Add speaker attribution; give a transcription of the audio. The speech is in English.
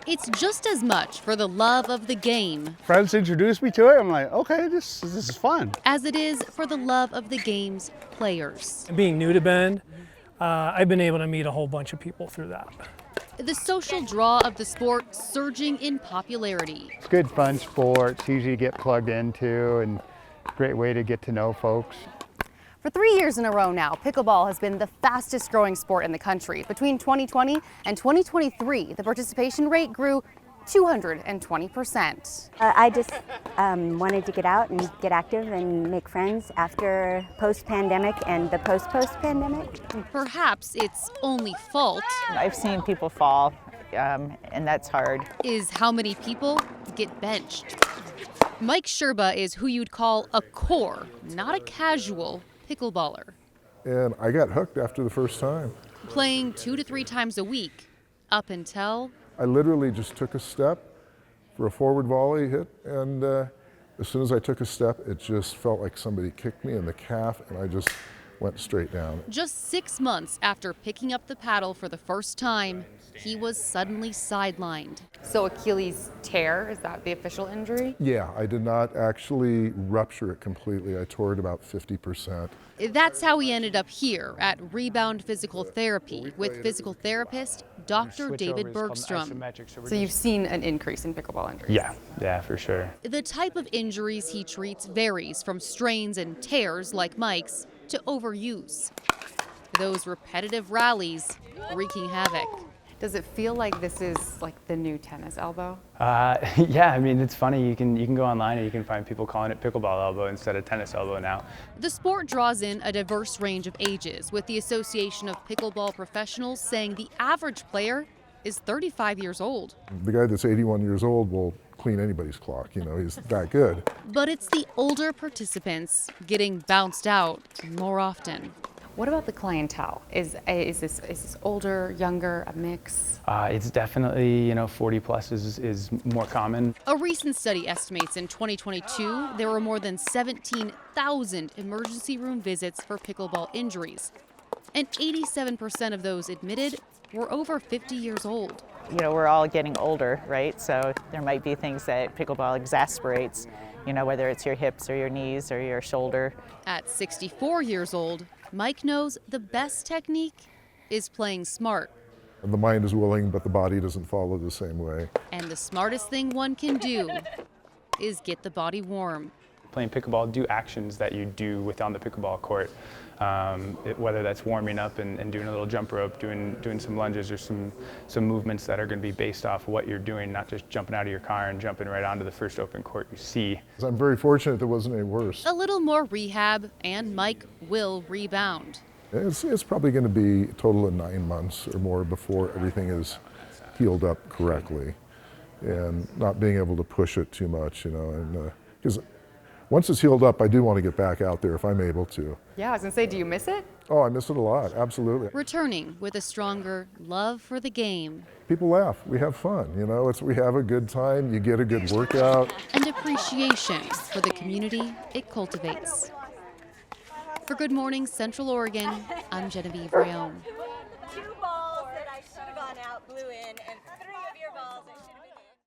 Speaker 1: It's just as much for the love of the game
Speaker 2: Friends introduced me to it. I'm like, okay, this is fun.
Speaker 1: as it is for the love of the game's players.
Speaker 3: Being new to Bend, I've been able to meet a whole bunch of people through that.
Speaker 1: The social draw of the sport surging in popularity.
Speaker 2: It's good, fun sport. It's easy to get plugged into and great way to get to know folks.
Speaker 4: For 3 years in a row now, pickleball has been the fastest growing sport in the country. Between 2020 and 2023, the participation rate grew 220%.
Speaker 5: I just wanted to get out and get active and make friends after post-pandemic and the post-pandemic.
Speaker 1: Perhaps its only fault
Speaker 6: I've seen people fall, and that's hard.
Speaker 1: is how many people get benched. Mike Sherba is who you'd call a core, not a casual pickleballer,
Speaker 7: And I got hooked after the first time.
Speaker 1: playing 2 to 3 times a week up until
Speaker 7: I literally just took a step for a forward volley hit, and as soon as I took a step, it just felt like somebody kicked me in the calf, and I just went straight down.
Speaker 1: just 6 months after picking up the paddle for the first time, he was suddenly sidelined.
Speaker 4: So Achilles tear, is that the official injury?
Speaker 7: Yeah, I did not actually rupture it completely. I tore it about 50%.
Speaker 1: That's how he ended up here at Rebound Physical Therapy with physical therapist Dr. David Bergstrom.
Speaker 4: So you've seen an increase in pickleball injuries?
Speaker 8: Yeah, for sure.
Speaker 1: The type of injuries he treats varies from strains and tears like Mike's to overuse. Those repetitive rallies wreaking havoc.
Speaker 4: Does it feel like this is like the new tennis elbow?
Speaker 8: Yeah, I mean, it's funny. You can go online and you can find people calling it pickleball elbow instead of tennis elbow now.
Speaker 1: The sport draws in a diverse range of ages, with the Association of Pickleball Professionals saying the average player is 35 years old.
Speaker 7: The guy that's 81 years old will clean anybody's clock, he's that good.
Speaker 1: But it's the older participants getting bounced out more often.
Speaker 4: What about the clientele? Is this older, younger, a mix?
Speaker 8: It's definitely, 40 plus is more common.
Speaker 1: A recent study estimates in 2022 there were more than 17,000 emergency room visits for pickleball injuries, and 87% of those admitted were over 50 years old.
Speaker 6: We're all getting older, right? So there might be things that pickleball exasperates, whether it's your hips or your knees or your shoulder.
Speaker 1: At 64 years old, Mike knows the best technique is playing smart.
Speaker 7: And the mind is willing, but the body doesn't follow the same way.
Speaker 1: And the smartest thing one can do is get the body warm.
Speaker 8: Playing pickleball, do actions that you do within the pickleball court, whether that's warming up and doing a little jump rope, doing some lunges or some movements that are going to be based off what you're doing, not just jumping out of your car and jumping right onto the first open court you see.
Speaker 7: I'm very fortunate there wasn't any worse.
Speaker 1: A little more rehab, and Mike will rebound.
Speaker 7: It's probably going to be a total of 9 months or more before everything is healed up correctly, and not being able to push it too much, and because once it's healed up, I do want to get back out there if I'm able to.
Speaker 4: Yeah, I was gonna say, do you miss it?
Speaker 7: Oh, I miss it a lot, absolutely.
Speaker 1: Returning with a stronger love for the game.
Speaker 7: People laugh, we have fun, we have a good time, you get a good workout.
Speaker 1: And appreciation for the community it cultivates. For Good Morning Central Oregon, I'm Genevieve Rayone.